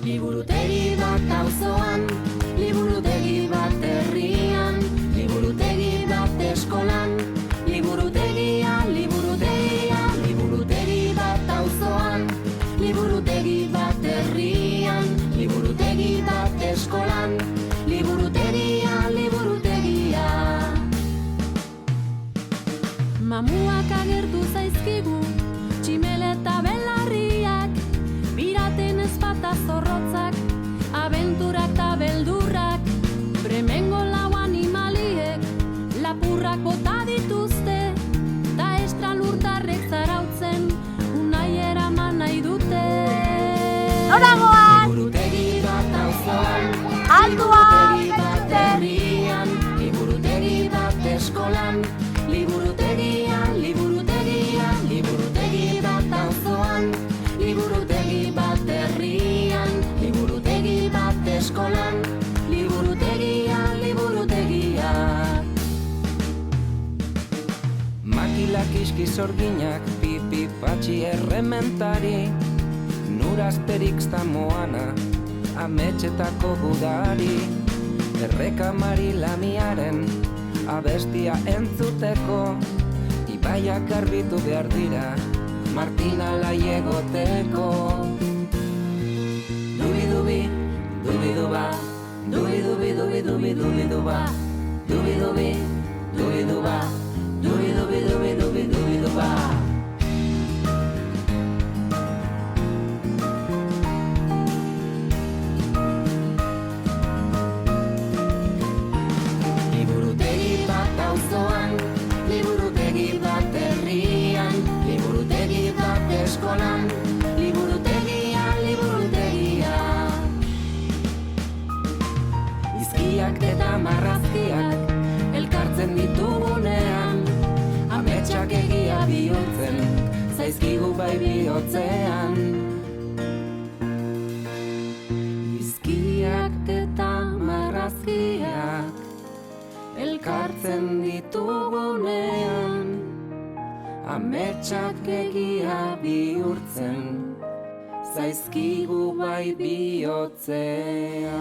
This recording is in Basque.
Liburutegi bat auzoan, liburutegi bat herrian, liburutegi bat eskolan, liburutegia, liburutegia, liburutegi bat auzoan, liburutegi bat herrian, liburutegi bat eskolan, liburutegia, liburutegia. Mamuak agertu zaizkigu, tximeleta belarriak, piraten ezpata zorrotzak, abenturak ta beldurrak, Bremengo lau animaliek, lapurrak bota dituzte, ta estralurtarrek zarautzen, unai eraman nahi dute. Noragoaz! Liburutegi bat auzoan, Altuak! liburutegi bat herrian, liburutegi bat eskolan, liburutegia, liburutegia, liburutegi bat auzoan, liburutegi bat herrian, liburutegi bat eskolan, liburutegia, liburutegia. Makilak iski sorginak, pipi patxi errementari, Nurasterix ta Moana, ametxetako gudari, erreka Marilamiaren abestia entzuteko, ibaiak garbitu behar dira, Martina laiegoteko. Dubi-dubi, dubi-duba, dubi-dubi, dubi-dubi, dubi-duba, dubi-dubi, dubi-duba, dubi-dubi, dubi-dubi, dubi-duba. Liburutegi bat auzoan, liburutegi bat herrian, liburutegi bat eskolan, liburutegia, liburutegia. Izkiak eta marrazkiak elkartzen ditugunean, ametsak egia bihurtzen, zaizkigu bai bihotzean. Izkiak eta marrazkiak elkartzen ditugunean, ametsak egia bihurtzen, zaizkigu bai bihotzean.